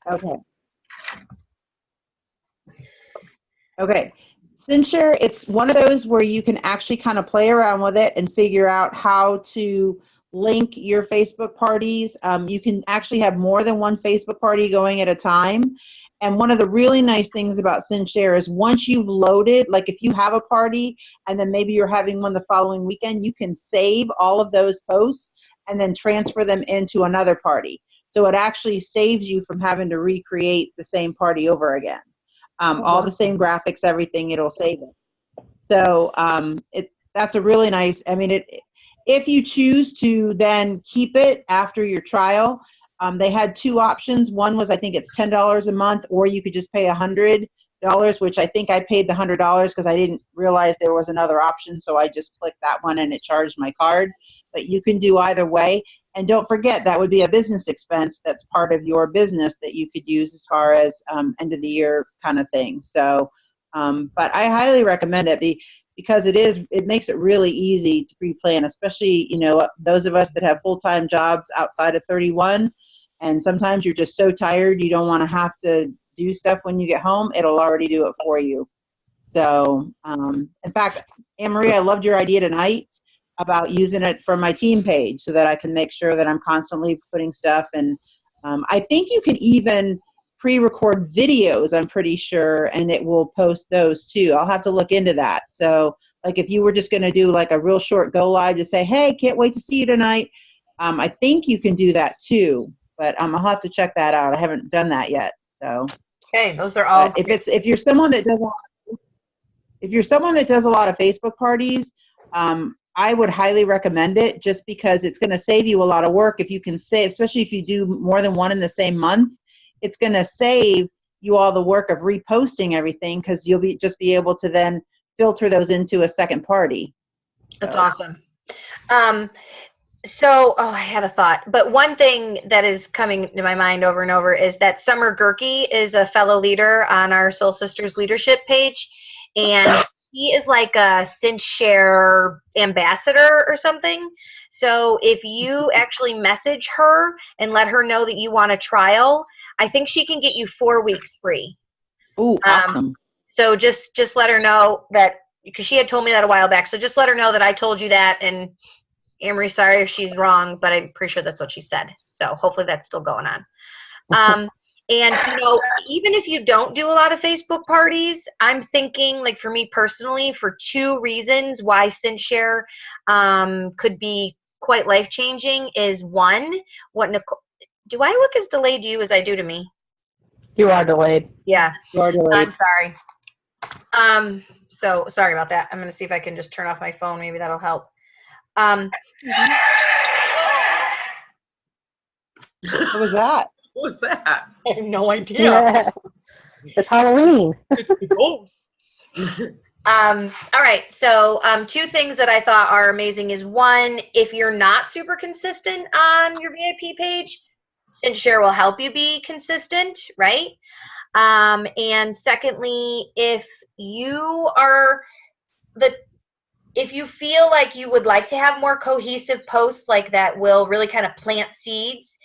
Okay. Okay. Cinch Share, it's one of those where you can actually kind of play around with it and figure out how to link your Facebook parties. You can actually have more than one Facebook party going at a time. And one of the really nice things about Cinch Share is once you've loaded, like if you have a party and then maybe you're having one the following weekend, you can save all of those posts and then transfer them into another party. So it actually saves you from having to recreate the same party over again. All the same graphics, everything, it'll save it. So that's a really nice, I mean, if you choose to then keep it after your trial, they had two options. One was, I think it's $10 a month, or you could just pay $100, which I think I paid the $100 because I didn't realize there was another option. So I just clicked that one and it charged my card. But you can do either way. And don't forget, that would be a business expense that's part of your business that you could use as far as end of the year kind of thing. So, but I highly recommend it because it makes it really easy to pre-plan, especially, you know, those of us that have full-time jobs outside of 31. And sometimes you're just so tired, you don't want to have to do stuff when you get home. It'll already do it for you. So, in fact, Anne Marie, I loved your idea tonight about using it for my team page so that I can make sure that I'm constantly putting stuff. And I think you can even pre-record videos, I'm pretty sure, and it will post those too. I'll have to look into that. So like if you were just going to do like a real short go live to say, hey, can't wait to see you tonight. I think you can do that too, but I'll have to check that out. I haven't done that yet. So okay, those are all. If you're someone that does a lot of Facebook parties, I would highly recommend it just because it's going to save you a lot of work. If you can save, especially if you do more than one in the same month, it's going to save you all the work of reposting everything because you'll just be able to then filter those into a second party. That's awesome. So, I had a thought, but one thing that is coming to my mind over and over is that Summer Gerke is a fellow leader on our Soul Sisters leadership page, and he is like a Cinch Share ambassador or something. So if you actually message her and let her know that you want a trial, I think she can get you 4 weeks free. Ooh, awesome. So just let her know that, because she had told me that a while back. So just let her know that I told you that. And Amory, sorry if she's wrong, but I'm pretty sure that's what she said. So hopefully that's still going on. And, you know, even if you don't do a lot of Facebook parties, I'm thinking, like, for me personally, for 2 reasons why Cinch Share could be quite life-changing is, one, what Nicole, do I look as delayed to you as I do to me? You are delayed. Yeah. You are delayed. I'm sorry. So sorry about that. I'm going to see if I can just turn off my phone. Maybe that'll help. What was that? What was that? I have no idea. Yeah. It's Halloween. It's the ghost. All right. So 2 things that I thought are amazing is, one, if you're not super consistent on your VIP page, Cinch Share will help you be consistent, right? And secondly, if you feel like you would like to have more cohesive posts like that will really kind of plant seeds,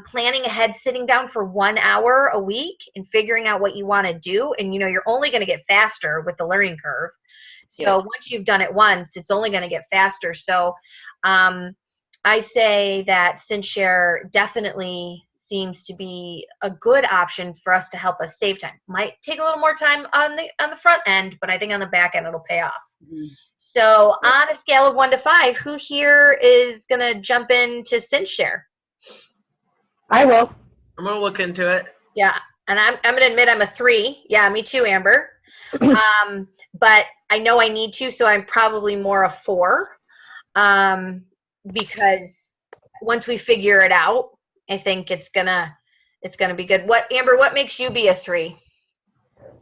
planning ahead, sitting down for 1 hour a week and figuring out what you want to do. And, you know, you're only going to get faster with the learning curve. So once you've done it once, it's only going to get faster. So I say that Cinch Share definitely seems to be a good option for us to help us save time. Might take a little more time on the front end, but I think on the back end it'll pay off. Mm-hmm. So on a scale of 1 to 5, who here is going to jump into Cinch Share? I will. I'm going to look into it. Yeah. And I'm going to admit I'm a 3. Yeah, me too, Amber. But I know I need to, so I'm probably more a 4. Because once we figure it out, I think it's gonna be good. Amber, what makes you be a 3?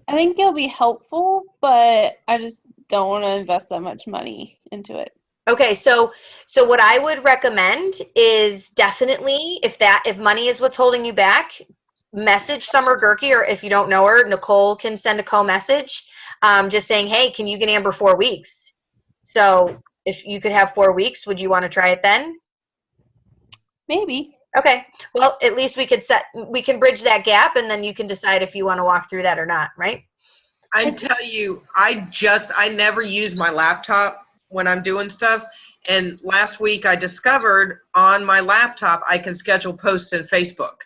I think it'll be helpful, but I just don't want to invest that much money into it. Okay, so what I would recommend is definitely, if money is what's holding you back, message Summer Gerke, or if you don't know her, Nicole can send a co-message, just saying, hey, can you get Amber 4 weeks? So if you could have 4 weeks, would you want to try it then? Maybe. Okay. Well, at least we can bridge that gap, and then you can decide if you want to walk through that or not, right? I tell you, I never use my laptop when I'm doing stuff. And last week I discovered on my laptop I can schedule posts in Facebook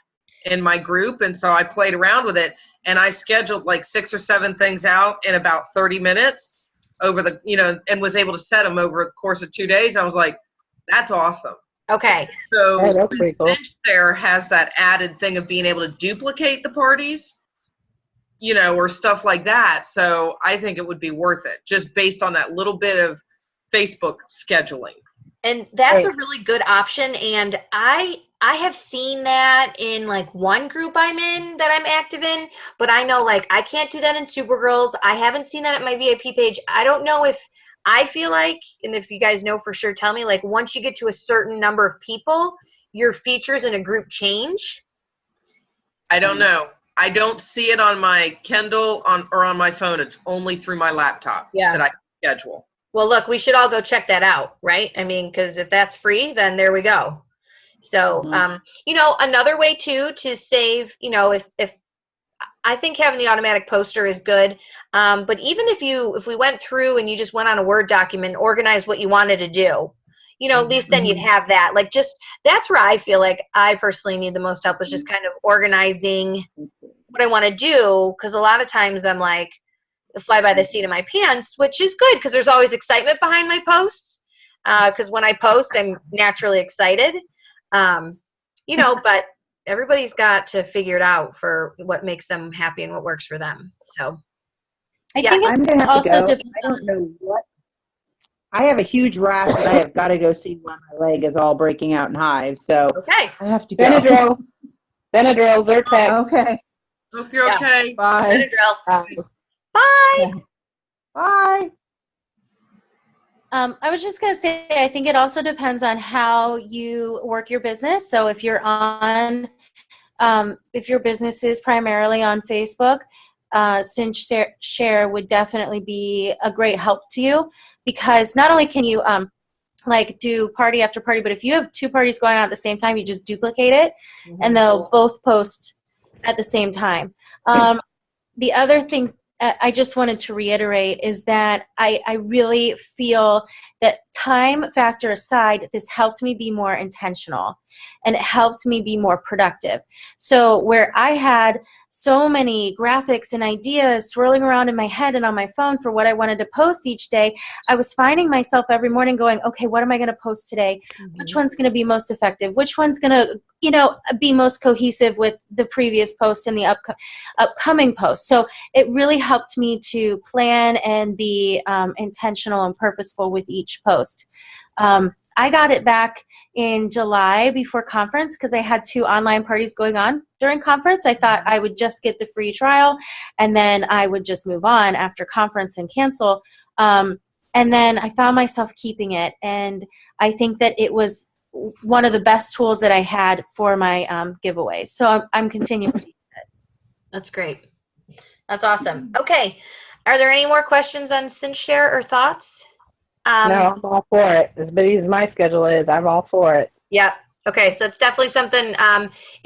in my group. And so I played around with it, and I scheduled like 6 or 7 things out in about 30 minutes over the, and was able to set them over the course of 2 days. I was like, that's awesome. Okay. Oh, So that's pretty cool. Cinch Share has that added thing of being able to duplicate the parties, or stuff like that. So I think it would be worth it just based on that little bit of Facebook scheduling. And that's a Right. really good option. And I have seen that in like one group I'm in that I'm active in, but I know like I can't do that in Supergirls. I haven't seen that at my VIP page. I don't know if I feel like, and if you guys know for sure, tell me, like once you get to a certain number of people, your features in a group change. I don't know. I don't see it on my Kindle or on my phone. It's only through my laptop that I can schedule. Well, look, we should all go check that out, right? I mean, because if that's free, then there we go. So, another way too to save, if I think having the automatic poster is good. But even if we went through and you just went on a Word document, organized what you wanted to do, at least then you'd have that. Like that's where I feel like I personally need the most help, is just kind of organizing what I want to do. Because a lot of times I'm like, fly by the seat of my pants, which is good because there's always excitement behind my posts. Because when I post, I'm naturally excited. But everybody's got to figure it out for what makes them happy and what works for them. So, I think I'm it going to have to also go. depends. I don't know what. I have a huge rash, and I have got to go see why my leg is all breaking out in hives. So okay. I have to go. Benadryl, Zyrtec. Okay. Hope you're Yeah. okay. Bye. Benadryl. Bye. Bye. I was just going to say, I think it also depends on how you work your business. So if you're if your business is primarily on Facebook, Cinch Share would definitely be a great help to you, because not only can you like do party after party, but if you have 2 parties going on at the same time, you just duplicate it and they'll both post at the same time. The other thing I just wanted to reiterate is that I really feel that, time factor aside, this helped me be more intentional and it helped me be more productive. So where I had so many graphics and ideas swirling around in my head and on my phone for what I wanted to post each day, I was finding myself every morning going, okay, what am I going to post today? Which one's going to be most effective? Which one's going to, be most cohesive with the previous post and the upcoming post? So it really helped me to plan and be intentional and purposeful with each post. I got it back in July before conference because I had 2 online parties going on during conference. I thought I would just get the free trial and then I would just move on after conference and cancel. And then I found myself keeping it. And I think that it was one of the best tools that I had for my giveaways. So I'm continuing. That's great. That's awesome. Okay. Are there any more questions on Cinch Share or thoughts? No, I'm all for it. As busy as my schedule is, I'm all for it. Yeah. Okay. So it's definitely something.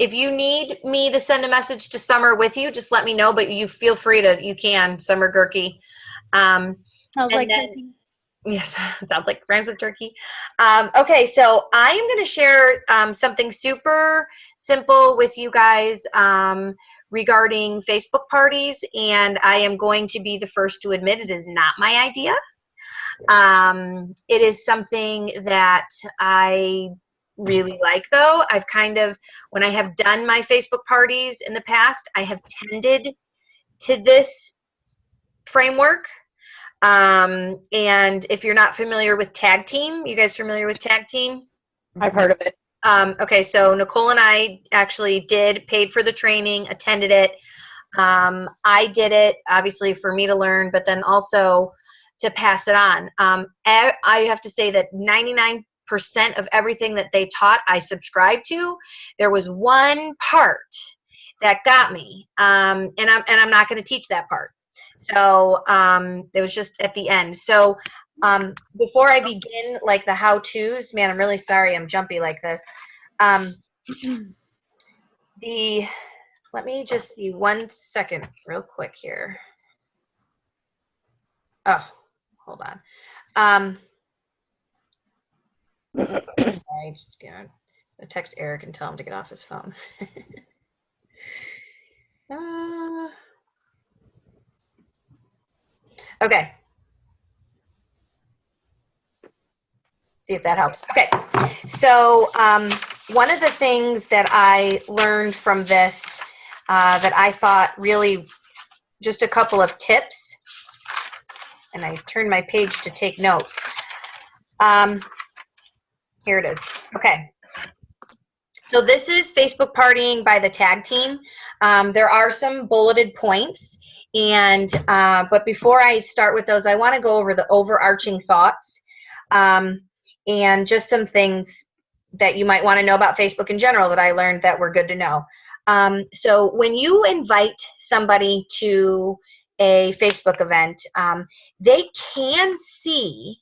If you need me to send a message to Summer with you, just let me know. But you feel free to. You can, Summer Gerke. Sounds like turkey. Yes, sounds like rhymes with turkey. Okay, so I am going to share something super simple with you guys regarding Facebook parties, and I am going to be the first to admit it is not my idea. It is something that I really like, though. I've when I have done my Facebook parties in the past, I have tended to this framework. And if you're not familiar with Tag Team, you guys familiar with Tag Team? I've heard of it. Okay, so Nicole and I actually paid for the training, attended it. I did it, obviously, for me to learn, but then also to pass it on. I have to say that 99% of everything that they taught, I subscribed to. There was one part that got me, and I'm not going to teach that part. So it was just at the end. So before I begin, like the how-tos, man, I'm really sorry I'm jumpy like this. Let me just see 1 second real quick here. Oh, hold on. I just gonna text Eric and tell him to get off his phone. Okay. See if that helps. Okay. So one of the things that I learned from this that I thought really just a couple of tips, and I turned my page to take notes. Here it is. Okay. So this is Facebook Partying by the Tag Team. There are some bulleted points, and but before I start with those, I want to go over the overarching thoughts and just some things that you might want to know about Facebook in general that I learned that were good to know. So when you invite somebody to a Facebook event, they can see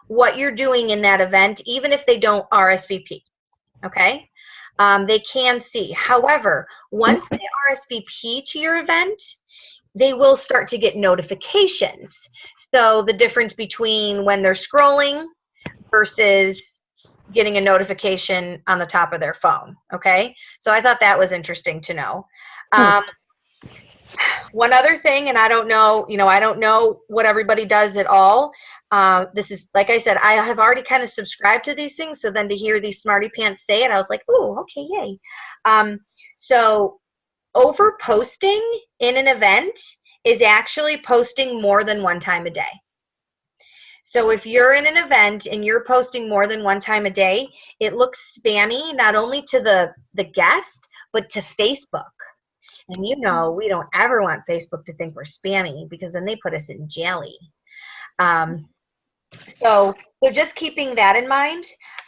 what you're doing in that event, even if they don't RSVP, okay? They can see. However, once they RSVP to your event, they will start to get notifications. So the difference between when they're scrolling versus getting a notification on the top of their phone, okay? So I thought that was interesting to know. One other thing, and I don't know, I don't know what everybody does at all. This is, like I said, I have already kind of subscribed to these things, so then to hear these smarty pants say it, I was like, ooh, okay, yay. So over posting in an event is actually posting more than one time a day. So if you're in an event and you're posting more than one time a day, it looks spammy, not only to the guest, but to Facebook. And we don't ever want Facebook to think we're spammy, because then they put us in jelly. So just keeping that in mind.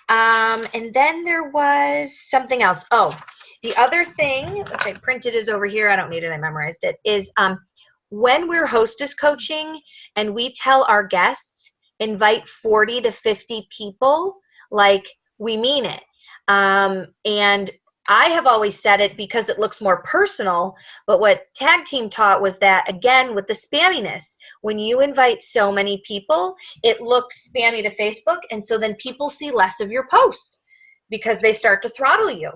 And then there was something else. Oh, the other thing, which I printed is over here. I don't need it. I memorized it. Is when we're hostess coaching and we tell our guests, invite 40 to 50 people, like, we mean it. And I have always said it because it looks more personal, but what Tag Team taught was that, again, with the spamminess, when you invite so many people, it looks spammy to Facebook, and so then people see less of your posts because they start to throttle you.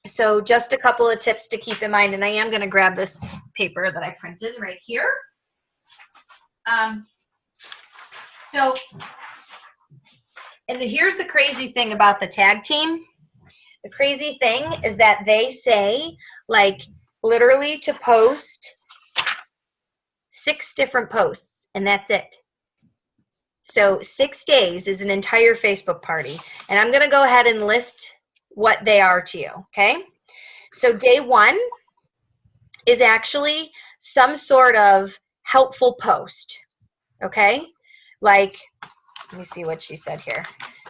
So just a couple of tips to keep in mind, and I am going to grab this paper that I printed right here. Here's the crazy thing about the Tag Team. The crazy thing is that they say, like, literally to post 6 different posts, and that's it. So 6 days is an entire Facebook party. And I'm going to go ahead and list what they are to you, okay? So day 1 is actually some sort of helpful post, okay? Like, let me see what she said here.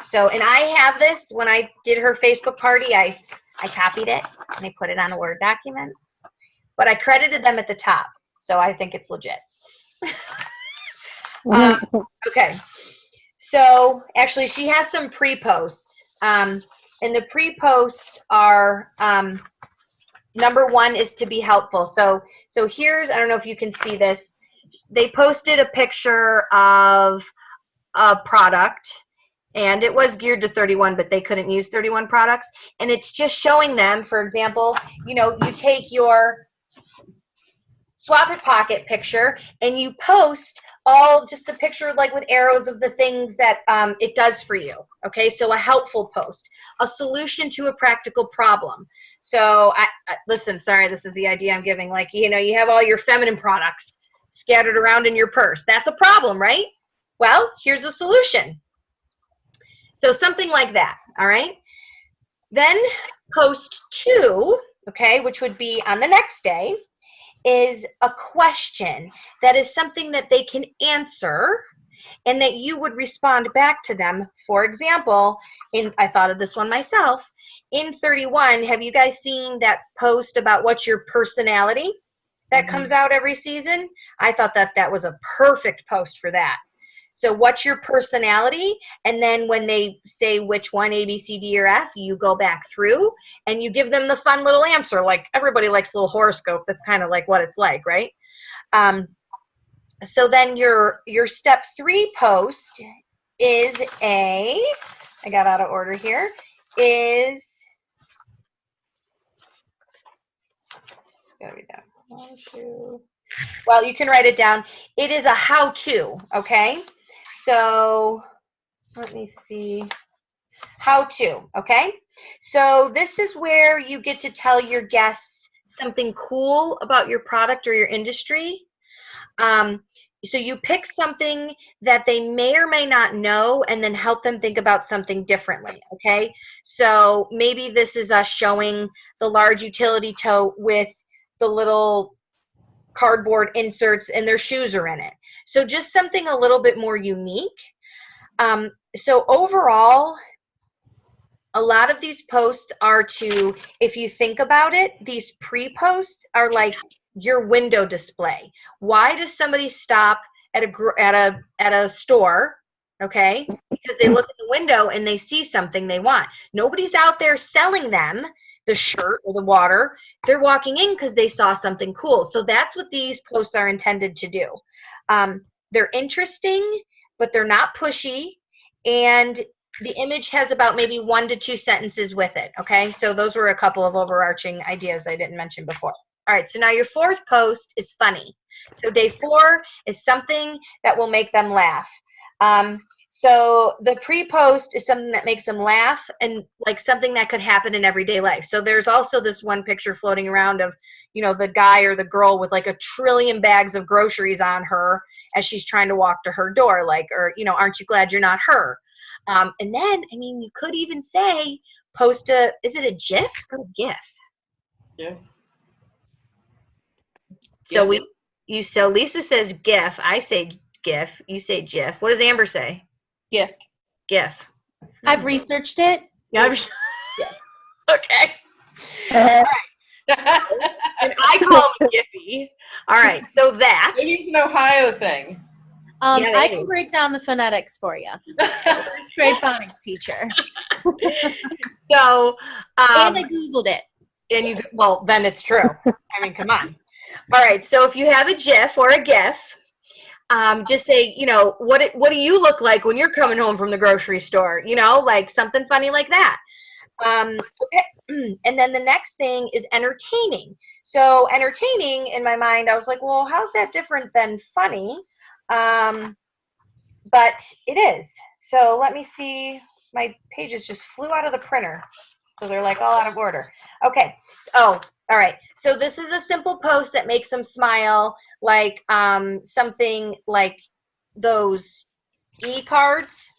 So, and I have this, when I did her Facebook party, I copied it and I put it on a Word document, but I credited them at the top. So I think it's legit. Okay. So actually she has some pre-posts. And the pre-posts are, number 1 is to be helpful. So here's, I don't know if you can see this. They posted a picture of a product, and it was geared to 31, but they couldn't use 31 products. And it's just showing them, for example, you take your Swap It Pocket picture and you post just a picture, like, with arrows of the things that it does for you. Okay, so a helpful post, a solution to a practical problem. So listen, sorry, this is the idea I'm giving. Like, you have all your feminine products scattered around in your purse. That's a problem, right? Well, here's a solution. So something like that, all right? Then post 2, okay, which would be on the next day, is a question that is something that they can answer and that you would respond back to them. For example, I thought of this one myself. In 31, have you guys seen that post about what's your personality that comes out every season? I thought that was a perfect post for that. So what's your personality? And then when they say which one, A, B, C, D, or F, you go back through and you give them the fun little answer. Like everybody likes a little horoscope. That's kind of like what it's like, right? So then your step 3 post is I got out of order here, gotta be down. 1, 2. Well, you can write it down. It is a how-to, okay? So let me see. How-to, okay? So this is where you get to tell your guests something cool about your product or your industry. So you pick something that they may or may not know and then help them think about something differently, okay? So maybe this is us showing the large utility tote with the little cardboard inserts and their shoes are in it. So just something a little bit more unique. So overall, a lot of these posts are to, if you think about it, these pre-posts are like your window display. Why does somebody stop at a store, okay? Because they look at the window and they see something they want. Nobody's out there selling them the shirt or the water. They're walking in because they saw something cool. So that's what these posts are intended to do. They're interesting, but they're not pushy, and the image has about maybe 1 to 2 sentences with it, okay? So those were a couple of overarching ideas I didn't mention before. All right, so now your 4th post is funny. So day 4 is something that will make them laugh. So the pre-post is something that makes them laugh and like something that could happen in everyday life. So there's also this one picture floating around of, you know, the guy or the girl with like 1 trillion bags of groceries on her as she's trying to walk to her door, like, or, you know, aren't you glad you're not her? And then, I mean, you could even say, post is it a GIF or a GIF? Yeah. So Yeah. So Lisa says GIF. I say GIF. You say GIF. What does Amber say? GIF. GIF. I've researched it. Yeah. Yes. Okay. Uh, And I call them Giphy. All right. So that. Maybe it's an Ohio thing. Yeah, I it can is. break down the phonetics for you. First grade phonics teacher. So. And I Googled it. And well, then it's true. I mean, come on. All right. So if you have a GIF or a GIF, just say, you know, what do you look like when you're coming home from the grocery store? You know, like something funny like that. Okay. And then the next thing is entertaining. So entertaining, in my mind, I was like, well, how's that different than funny? But it is. So let me see. My pages just flew out of the printer. So they're like all out of order. Okay. All right. So this is a simple post that makes them smile, like something like those e-cards,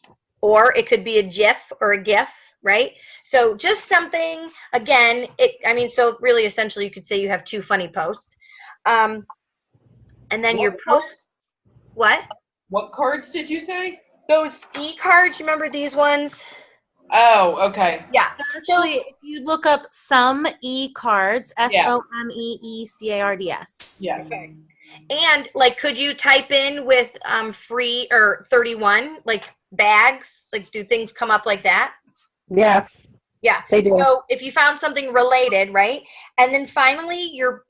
or it could be a GIF or a GIF, right? So just something, again, so really essentially you could say you have 2 funny posts. And then your post, what? What cards did you say? Those e-cards, you remember these ones? Oh, okay. Yeah. Actually, if you look up some e-cards, SOMEECARDS. Yes. Okay. And like, could you type in with free or 31, like bags? Like, do things come up like that? yes, Yeah. they do. So if you found something related, right? And then finally, your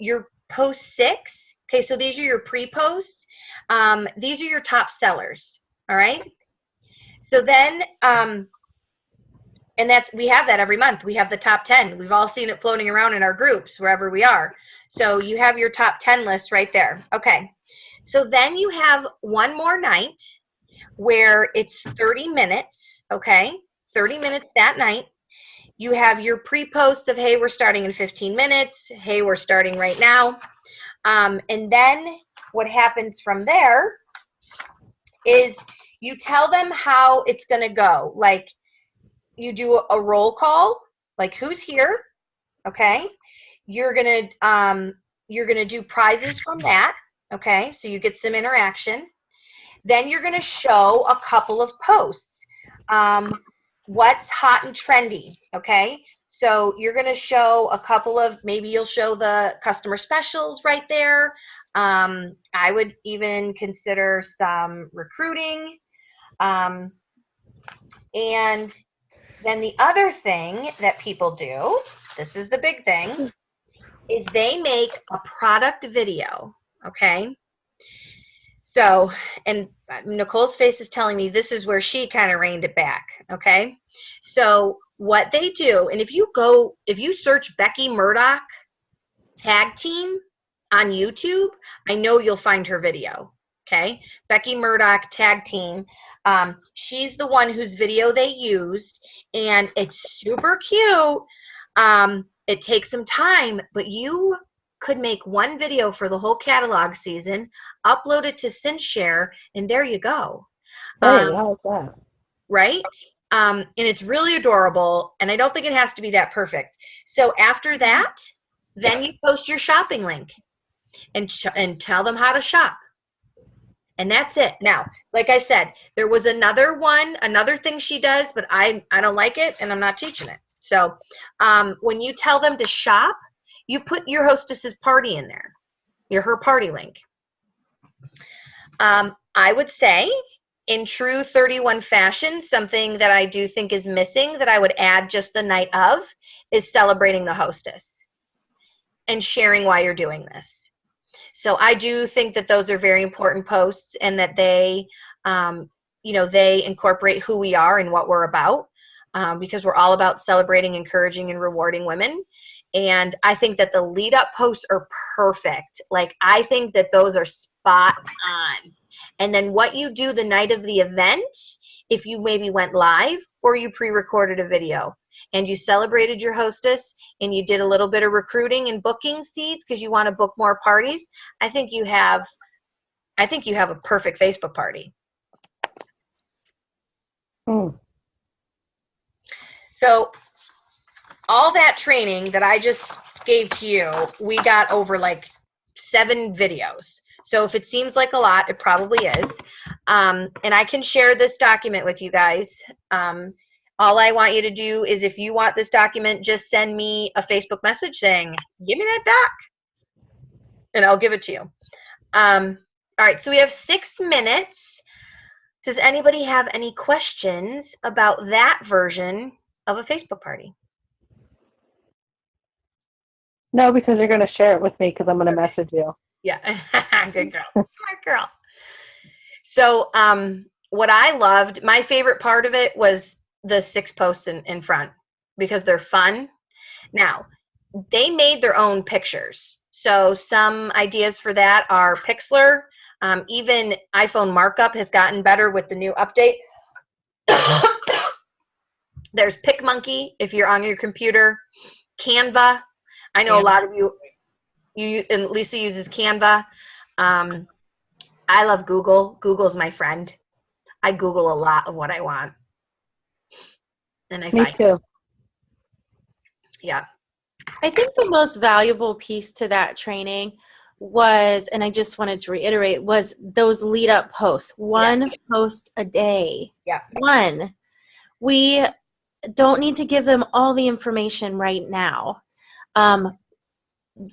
post 6. Okay, so these are your pre-posts. These are your top sellers. All right. So then, and we have that every month. We have the top 10. We've all seen it floating around in our groups wherever we are. So you have your top 10 list right there. Okay. So then you have one more night where it's 30 minutes. Okay. 30 minutes that night. You have your pre-posts of, hey, we're starting in 15 minutes. Hey, we're starting right now. And then what happens from there is you tell them how it's going to go. Like, you do a roll call, like who's here, okay? You're gonna do prizes from that, okay? So you get some interaction. Then you're gonna show a couple of posts. What's hot and trendy, okay? So you're gonna show a couple of, maybe you'll show the customer specials right there. I would even consider some recruiting. And then the other thing that people do, this is the big thing, is they make a product video, okay? So, and Nicole's face is telling me this is where she kind of reined it back, okay? So what they do, and if you search Becky Murdoch tag team on YouTube, I know you'll find her video, okay? Becky Murdoch tag team. She's the one whose video they used, and it's super cute. It takes some time, but you could make one video for the whole catalog season, upload it to Cinch Share, and there you go. Hey, how's that? Right? And it's really adorable, and I don't think it has to be that perfect. So after that, then you post your shopping link and tell them how to shop. And that's it. Now, like I said, there was another thing she does, but I don't like it, and I'm not teaching it. So when you tell them to shop, you put your hostess's party in there, her party link. I would say, in true 31 fashion, something that I do think is missing that I would add just the night of is celebrating the hostess and sharing why you're doing this. So I do think that those are very important posts, and that they, they incorporate who we are and what we're about, because we're all about celebrating, encouraging, and rewarding women. And I think that the lead up posts are perfect. Like, I think that those are spot on. And then what you do the night of the event, if you maybe went live or you pre-recorded a video and you celebrated your hostess and you did a little bit of recruiting and booking seeds because you want to book more parties, I think you have a perfect Facebook party. So all that training that I just gave to you, we got over like 7 videos. So if it seems like a lot, it probably is. And I can share this document with you guys. All I want you to do is, if you want this document, just send me a Facebook message saying, give me that doc, and I'll give it to you. All right, so we have 6 minutes. Does anybody have any questions about that version of a Facebook party? No, because you're going to share it with me because I'm going to message you. Yeah, good girl, smart girl. So what I loved, my favorite part of it was the 6 posts in front, because they're fun. Now, they made their own pictures. So some ideas for that are Pixlr. Even iPhone markup has gotten better with the new update. There's PicMonkey if you're on your computer. Canva. I know a lot of you and Lisa uses Canva. I love Google. Google's my friend. I Google a lot of what I want. And I find too. Yeah. I think the most valuable piece to that training was, and I just wanted to reiterate, was those lead up posts. One post a day. Yeah. One. We don't need to give them all the information right now.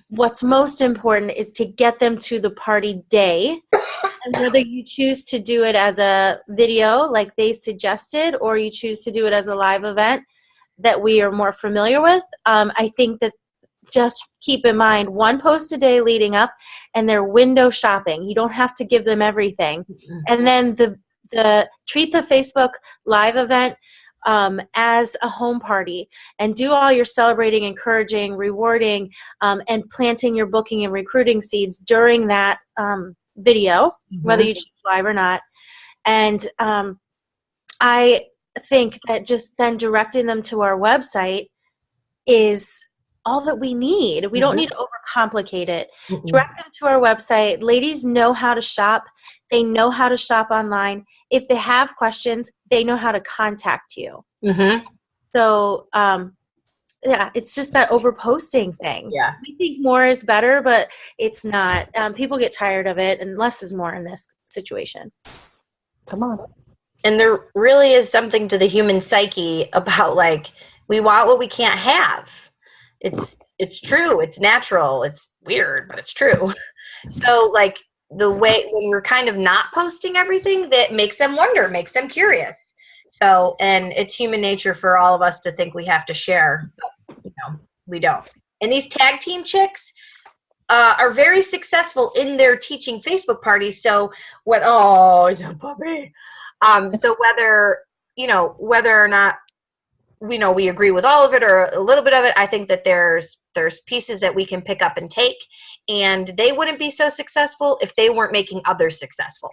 What's most important is to get them to the party day. And whether you choose to do it as a video like they suggested, or you choose to do it as a live event that we are more familiar with, I think that just keep in mind 1 post a day leading up, and they're window shopping. You don't have to give them everything. And then the treat the Facebook live event as a home party, and do all your celebrating, encouraging, rewarding, and planting your booking and recruiting seeds during that video, whether you choose live or not. And I think that just then directing them to our website is all that we need. We don't need to overcomplicate it. Direct them to our website. Ladies know how to shop. They know how to shop online. If they have questions, they know how to contact you. So, yeah, it's just that overposting thing. Yeah. We think more is better, but it's not. People get tired of it, and less is more in this situation. Come on. And there really is something to the human psyche about, like, we want what we can't have. It's true. It's natural. It's weird, but it's true. So, like, the way when we're kind of not posting everything, that makes them wonder, makes them curious. So, and it's human nature for all of us to think we have to share, but, we don't. And these tag team chicks are very successful in their teaching Facebook parties. So it's a puppy. So whether or not we agree with all of it or a little bit of it, I think that there's pieces that we can pick up and take, and they wouldn't be so successful if they weren't making others successful.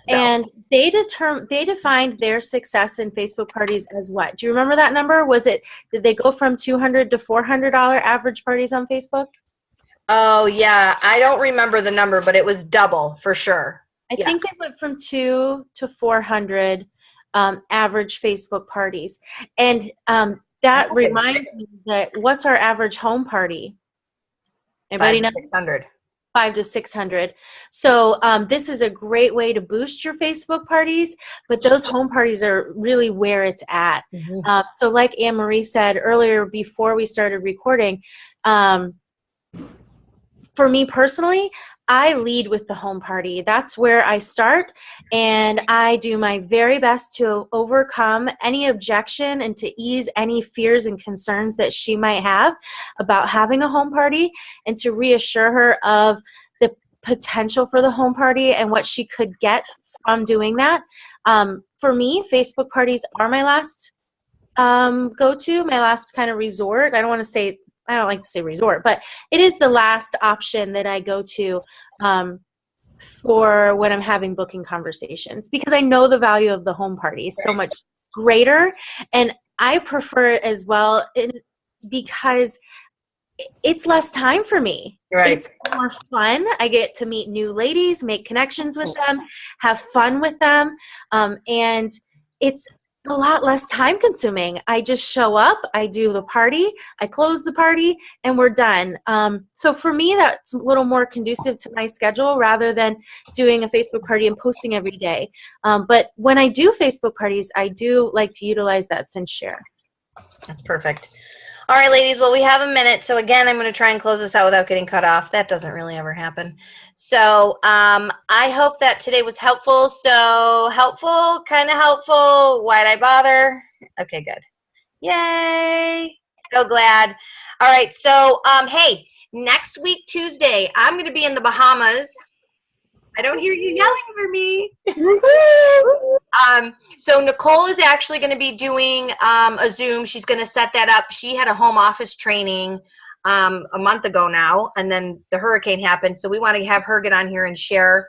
So. And they defined their success in Facebook parties as what? Do you remember that number? Did they go from $200 to $400 average parties on Facebook? Oh yeah, I don't remember the number, but it was double for sure. I think they went from 200 to 400 average Facebook parties, and that reminds me that what's our average home party? Anybody know? 600. 500 to 600. So this is a great way to boost your Facebook parties, but those home parties are really where it's at. Mm-hmm. So like Anne Marie said earlier before we started recording, for me personally, I lead with the home party. That's where I start, and I do my very best to overcome any objection and to ease any fears and concerns that she might have about having a home party, and to reassure her of the potential for the home party and what she could get from doing that. For me, Facebook parties are my last go-to, my last kind of resort. I don't like to say resort, but it is the last option that I go to for when I'm having booking conversations, because I know the value of the home party is so much greater, and I prefer it as well because it's less time for me. Right. It's more fun. I get to meet new ladies, make connections with them, have fun with them, and it's a lot less time consuming. I just show up, I do the party, I close the party, and we're done. So for me, that's a little more conducive to my schedule rather than doing a Facebook party and posting every day. But when I do Facebook parties, I do like to utilize that Cinch Share. That's perfect. All right, ladies, well, we have a minute. So again, I'm going to try and close this out without getting cut off. That doesn't really ever happen. So I hope that today was helpful. So helpful, kind of helpful. Why'd I bother? Okay, good. Yay. So glad. All right. So, hey, next week, Tuesday, I'm going to be in the Bahamas. I don't hear you yelling for me. So Nicole is actually going to be doing a Zoom. She's going to set that up. She had a home office training a month ago now, and then the hurricane happened. So we want to have her get on here and share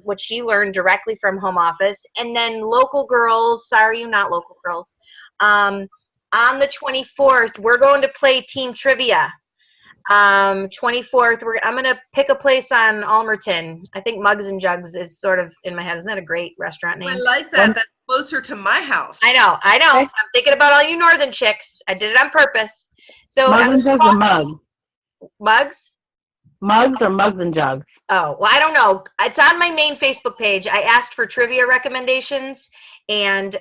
what she learned directly from home office. And then local girls, sorry, you not local girls, on the 24th, we're going to play team trivia. 24th, I'm going to pick a place on Almerton. I think Mugs and Jugs is sort of in my head. Isn't that a great restaurant name? I like that. That's closer to my house. I know. Okay. I'm thinking about all you northern chicks. I did it on purpose. So Mugs and Jugs or Mugs? Mugs? Mugs or Mugs and Jugs? Oh, well, I don't know. It's on my main Facebook page. I asked for trivia recommendations, and